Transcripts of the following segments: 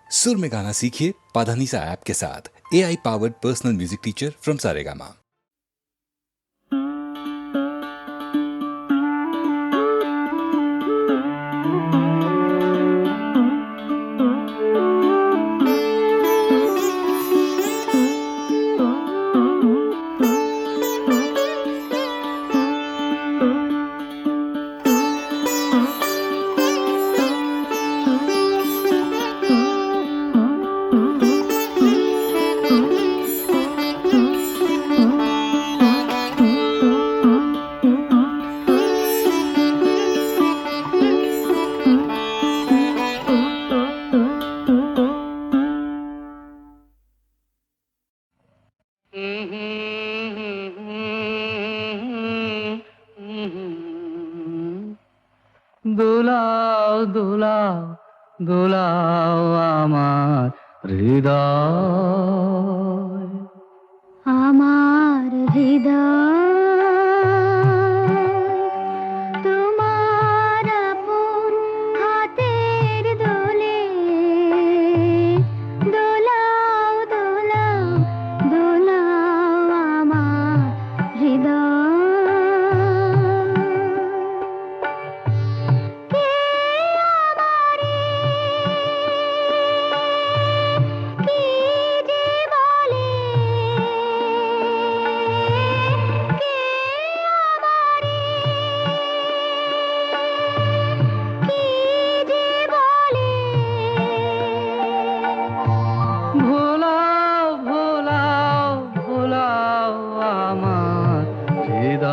सुर में गाना सीखिए पाधानीसा ऐप के साथ। AI powered personal music teacher from Saregama. দোলাও দোলাও দোলাও আমার হৃদয়, আমার হৃদয় তোমার আপন হাতের দোলে দোলাও দোলাও দোলাও আমার হৃদয়। কে আমারে কি যে বলে, কে আমারে কি যে বলে, ভোলাও ভোলাও ভোলাও আমার হৃদয়,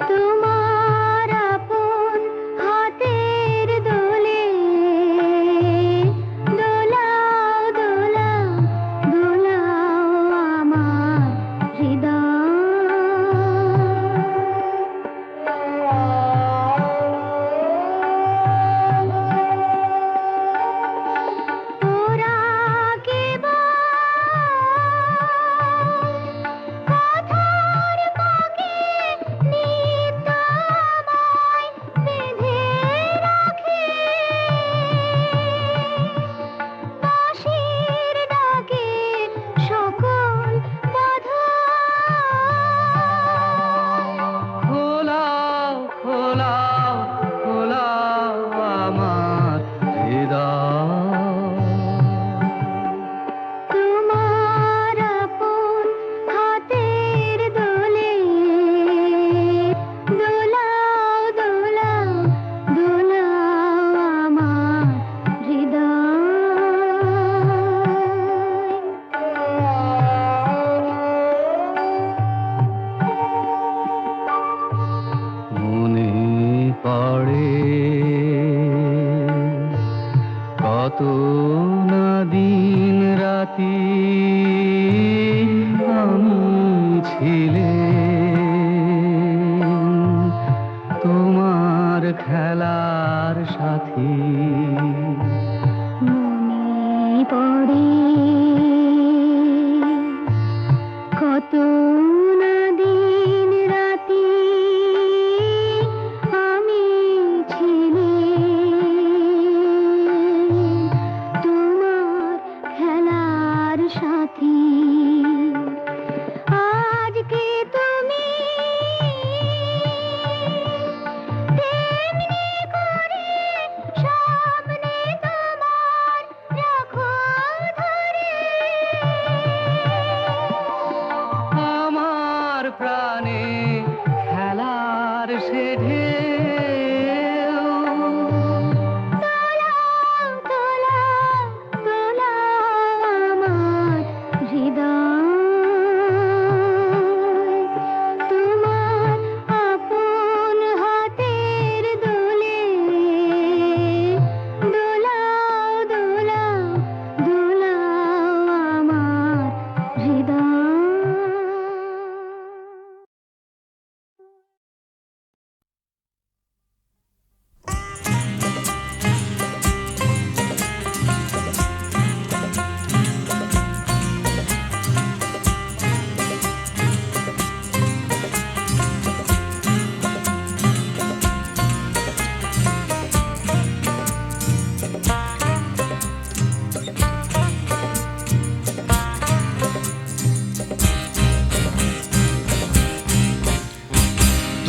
তোমার আপন হাতের দোলে দোলাও দোলাও দোলাও আমার হৃদয়। তোরা কথার ফাঁকে নিত্য আমায় বেঁধে রাখে, বাঁশির ডাকে সকল বাধা খোলাও খোলাও খোলাও আমার হৃদয়, তোমার আপন হাতের দোলে দোলাও দোলাও দোলাও আমার হৃদয়। মনে পড়ে কত না দিন রাতি আমি ছিলেন তোমার খেলার সাথী, মনে পড়ে কত না দিন রাতি আমি ছিলাম তোমার খেলার সাথী। আজকে তুমি তেমনি করে সামনে তোমার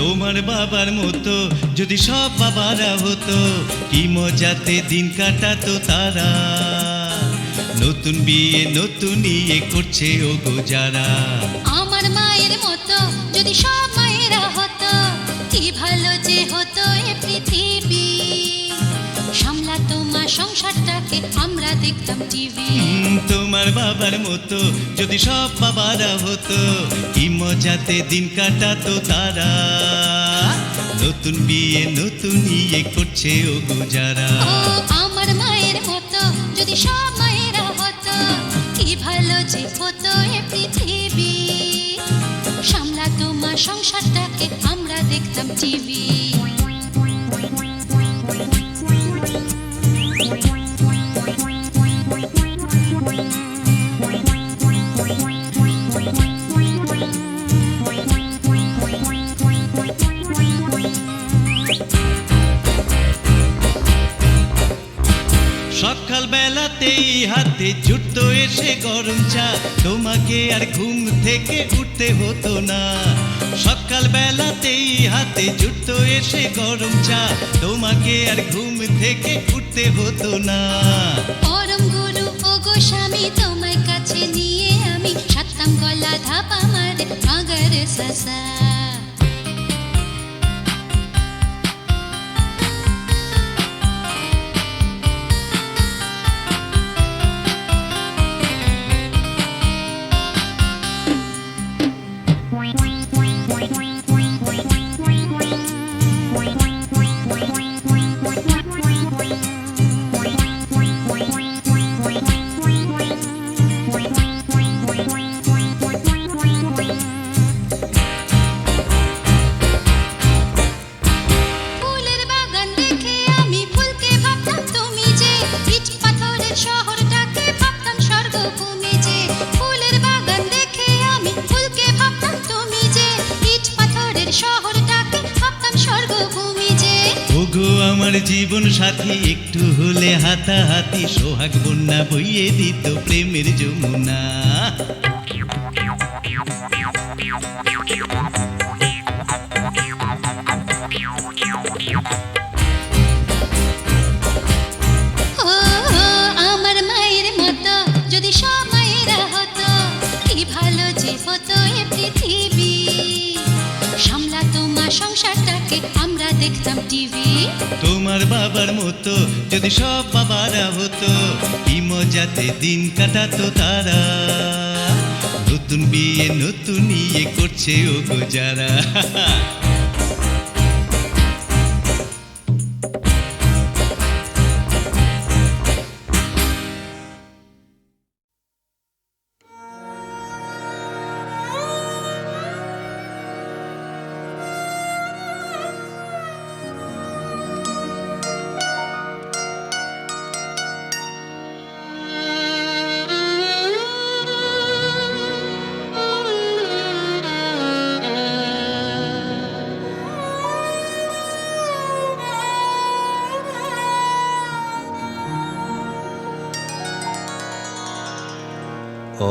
তোমার বাবার মতো যদি সব বাবারা হতো, কি মজাতে দিন কাটাতো তারা। নতুন বিয়ে নতুন ইয়ে করছে ওগো যারা। আমার মায়ের মতো যদি সব মায়েরা হতো, কি ভালো যে হতো এ পৃথিবী। সামলাতো মা সংসারটাকে, আমরা দেখতাম টিভি। তোমার বাবার মতো যদি সব বাবারা হতো, কি মজাতে দিন কাটাতো তারা। নতুন বিয়ে নতুন ইয়ে করছে ওগো যারা। ও আমার মায়ের মতো যদি সব মায়েরা হতো, কি ভালো যে হতো এ পৃথিবী। সামলাতো মা সংসারটাকে, আমরা দেখতাম টিভি। সকাল বেলাতেই হাতে জুটতো এসে গরম চা, তোমাকে আর ঘুম থেকে উঠতে হতো না। সকাল বেলাতেই হাতে জুটতো এসে গরম চা, তোমাকে আর ঘুম থেকে উঠতে হতো না। পরম গুরু ও গোস্বামী, তোমায় কাছে নিয়ে আমি সারতাম গলা ধাপা মারে মগর সাসা। ফুলের বাগান দেখে আমি ফুলকে ভাবতাম তুমি যে, ইট পাথরের শহরটাকে ভাবতাম স্বর্গভূমি যে। ফুলের বাগান দেখে আমি ফুলকে ভাবতাম তুমি যে, ইট পাথরের শহরটাকে ভাবতাম স্বর্গভূমি যে। ওগো আমার জীবন সাথী, একটু হলে হাতাহাতি, সোহাগ বন্যা বইয়ে দিত প্রেমের যমুনা। ও আমার মায়ের মতো যদি সব মায়েরা হতো, কি ভালো যে হতো এ পৃথিবী। সামলাতো মা সংসারটাকে, আমরা দেখতাম টিভি। তোমার বাবার মতো যদি সব বাবারা হতো, কি মজাতে দিন কাটাতো তারা। নতুন বিয়ে নতুন ইয়ে করছে ওগো যারা।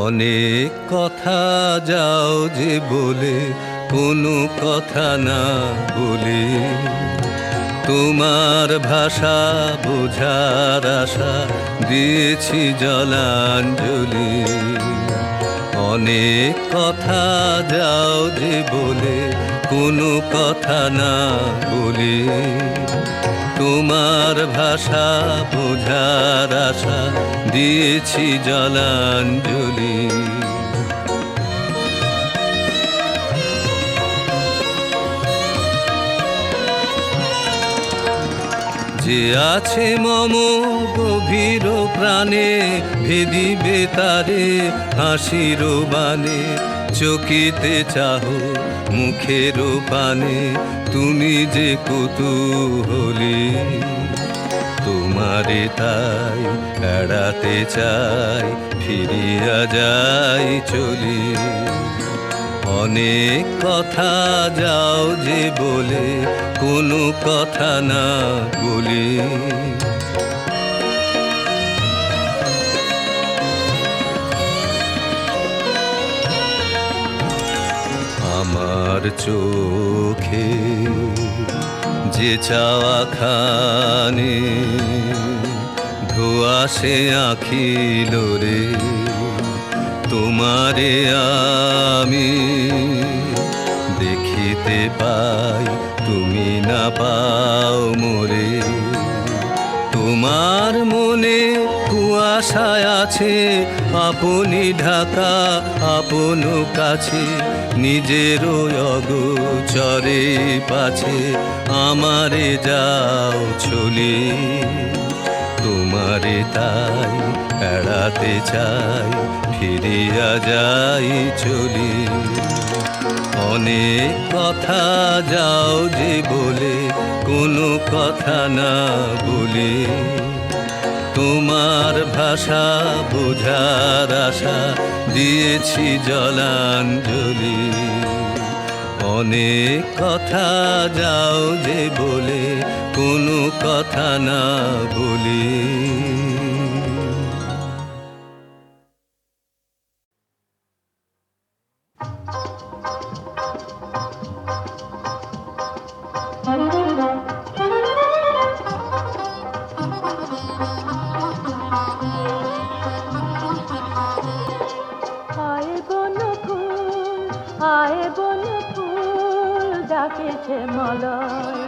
অনেক কথা যাও যে বলে, কোনো কথা না বলে। তোমার ভাষা বোঝার আশা দিয়েছি জলাঞ্জলি। অনেক কথা যাও যে বলে, কোনো কথা না বলে। তোমার ভাষা বোঝার আশা দিয়েছি জলাঞ্জলি। যে আছে মম গভীর প্রাণে, ভেদিবে তারে হাসির বানে। চকিতে চাহো মুখের পানে, তুমি যে কুতূহলী। তোমারে তাই এড়াতে চাই, ফিরিয়া যাই চলি। অনেক কথা যাও যে বলে, কোনো কথা না বলি। আমার চোখে যে চাওয়া খানে ধোয়াশে আখিল রে তোমারে আমি দেখিতে পাই তুমি না পাও মোরে তোমার মনে কুয়াশায় আছে আপনি ঢাকা আপন কাছে নিজেরও অগোচরে পাছে আমারে যাও চলে তোমারে তাই এড়াতে চাই ফিরিয়া যাই চলি অনেক কথা যাও যে বলে কোনো কথা না বলে তোমার ভাষা বোঝার আশা দিয়েছি জলাঞ্জলি অনেক কথা যাও যে বলে কোনো কথা না বলি ডাকেছে মলয়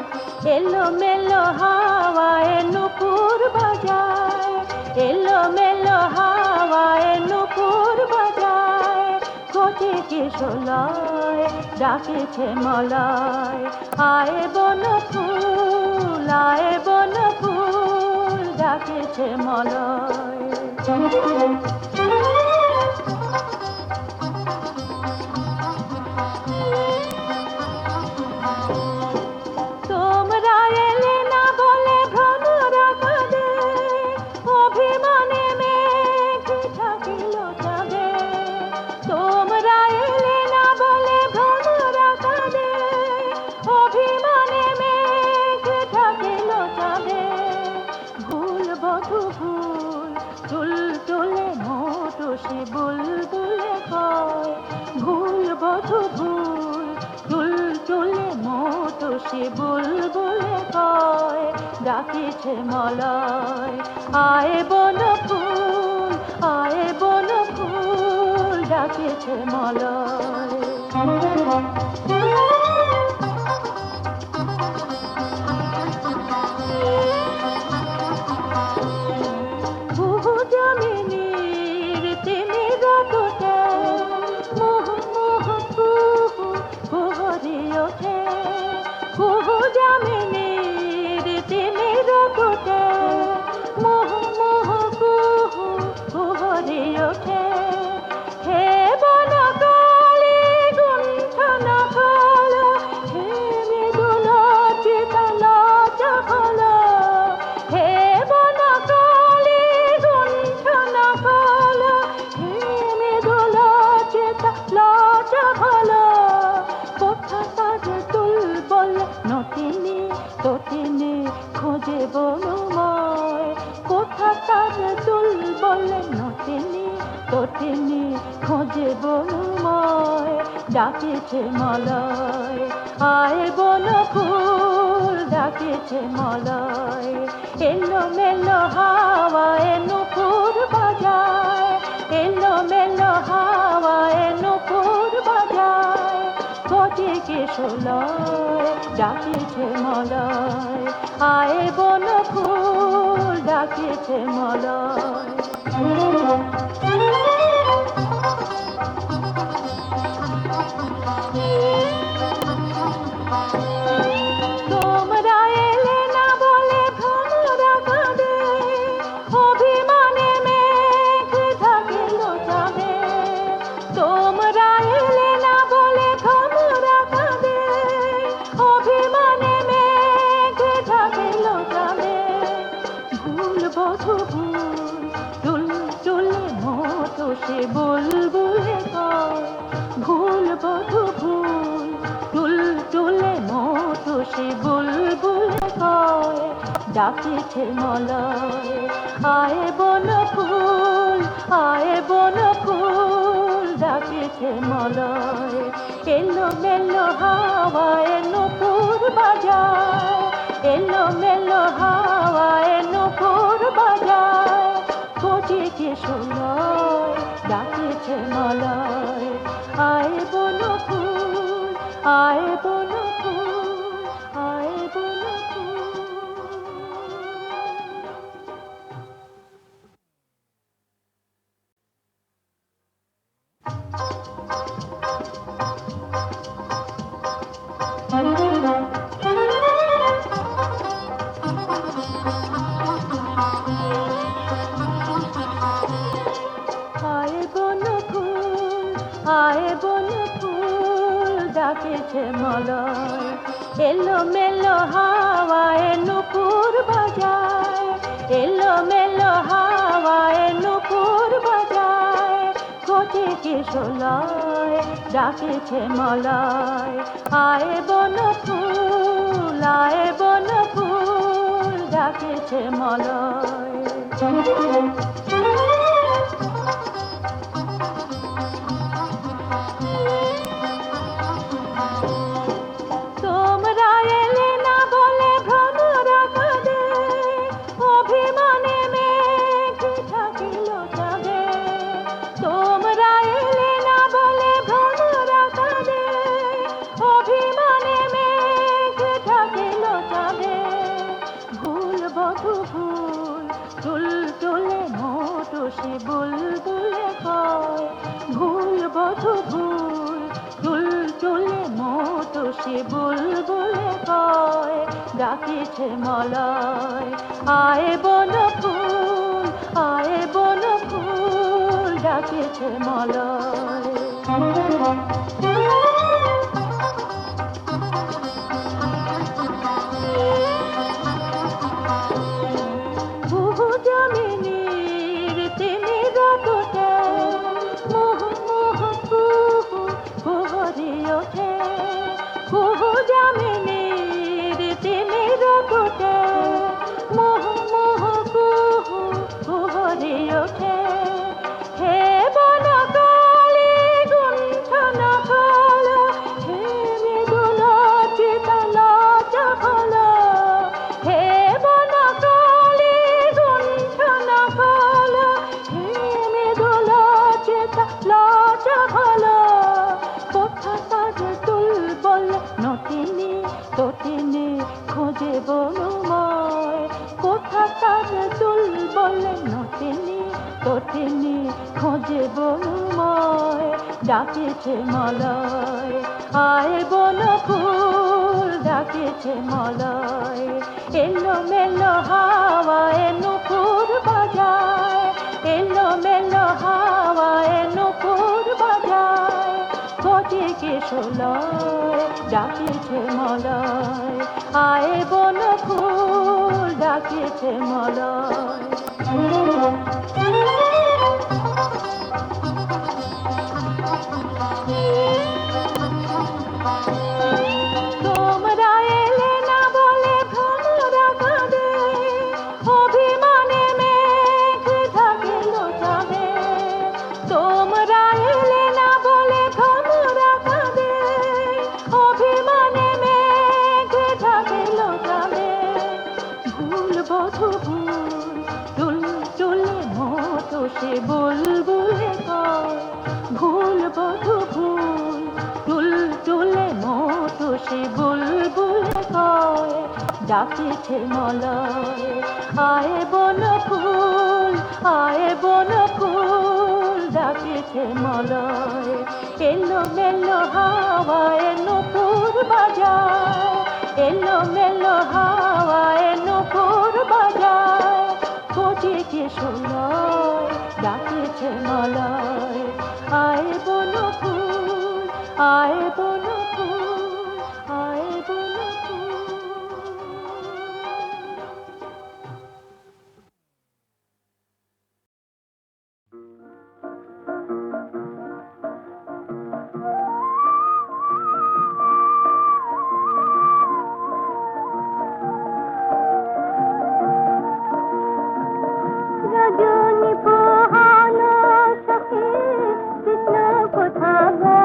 এলো মেলো হাওয়ায় নুপুর বাজায় এলো মেলো হাওয়ায় নুপুর বাজায় কোটি কিশোলয় ডাকেছে মলয় আয় বন ফুল ডাকেছে মলয় বুলবুলে কয় ভুল বধু ভুল চুল চুলে মতো সে বুলবুলে কয় ডাকিছে মলয় আয় বন ফুল ডাকিছে মলয় খোঁজে বনময় কোথা তার দুল বলে নটিনি তটিনি খোঁজে বনময় ডাকেছে মলয় আয় বন ফুল ডাকেছে মলয় এলো মেলো হাওয়ায় নুপুর বাজায় এলো মেলো হাওয়ায় নুপুর বাজায় কোটি কিশোলয় ডাকেছে মলয় আয় বন ফুল ডাকেছে মলয় তোমরা এলে না বলে ভ্রমরা কাঁদে অভিমানে মেঘ ঢাকিল যাবে তোমরা এলে না বলে ভ্রমরা কাঁদে অভিমানে মেঘ ঢাকিল যাবে ভুল বধু ভুল চুল চুলে মতো সে বুলবুলে কয় ভুল বধু ভুল চুল চুলে মতো সে বুলবুলে কয় ডাকেছে মলয় আয় বন ফুল ডাকেছে মলয় এলো মেলো হাওয়ায় নূপুর বাজায়, এলো মেলো হাওয়ায় নূপুর বাজায়, কচি কিশোর ডাকেছে মলয়, আয় বন ফুল, আয় বন ফুল, আয় বন ফুল। আয় বন ফুল, আয় বন ফুল ডাকেছে মলয়, এলো মেলো হাওয়ায় নূপুর বাজায়, এলো মেলো হাওয়ায় নূপুর বাজায়, কচি কিশোর ডাকেছে মলয়, আয় বন ফুল, আয় বন ফুল ডাকেছে মলয়। তোমরা এলে না বলে ভ্রমরা কাঁদে, অভিমানে মেঘ ঢাকিল চাঁদে। তোমরা এলে না বলে ভ্রমরা কাঁদে, অভিমানে মেঘ ঢাকিল চাঁদে। ভুল বধু ভুল, চুল চুলে মোটসি বুলবুলে কয়, ভুল বধু ভুল, চুল চুলে মোটসি বুলবুলে কয়, ডাকিছে মলয়, আয় বন ফুল, আয় বন ফুল ডাকিছে মলয়। বহু জমিনীর তিমির টুটে, মোহ মোহ কুহু কুহরি ওঠে, বহু জমিনীর তিমির টুটে, মোহ মোহ কুহু কুহরি ওঠে। হে বন কালী গুণ্ঠন কাল, হে মৃদুল চিতল চপল, হে বন কালী গুণ্ঠন কাল, হে মৃদুল চিতল চপল। কোথা তার তুলবল নটিনী তটিনী খোঁজে বনময়, কোথা তার তুলবল নটিনী তটিনী খোঁজে বনময়, ডাকেছে মলয়, আয় বন ফুল ডাকেছে মলয়, এলো মেলো হাওয়ায় নূপুর বাজায়, এলো মেলো হাওয়ায় নূপুর বাজায়, কচি কিশোর ডাকেছে মলয়, আয় বন ফুল ডাকেছে মলয়। তোমরা এলে না বলে ভ্রমরা কাঁদে, অভিমানে মেঘ ঢাকিল চাঁদে। তোমরা এলে না বলে ভ্রমরা কাঁদে, অভিমানে মেঘ ঢাকিল চাঁদে। ভুল বধু ভুল, চুল চুলে মোটসি বুলবুলে কয়, ভুল বধু ভুল, চুল চুলে মোটসি বুলবুলে কয়, ডাকিছে মলয়, আয় বন ফুল, আয় বন ফুল ডাকিছে মলয়, এলো মেলো হাওয়ায় নূপুর বাজায়, এলো মেলো হাওয়ায় নূপুর বাজায়, কচি কিশোর ডাকিছে মলয়, আয় বন ফুল, আয় বন ফুল, আয় বন ফুল। রজনী পোহানো সখী কৃষ্ণ কোথা গো,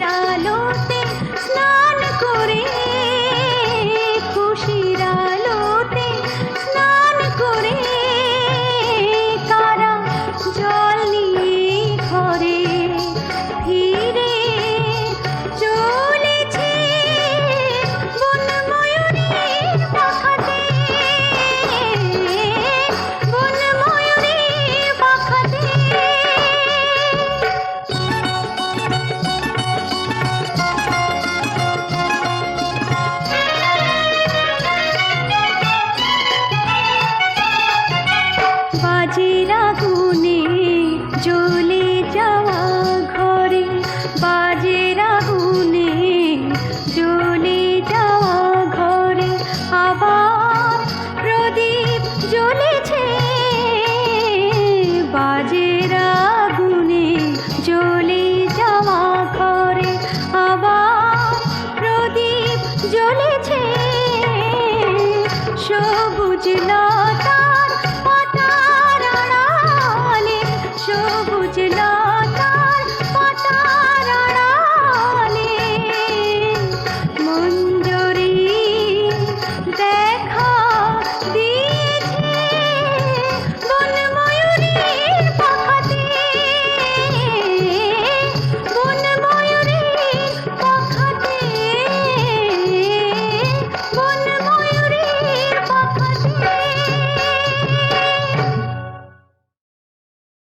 আলো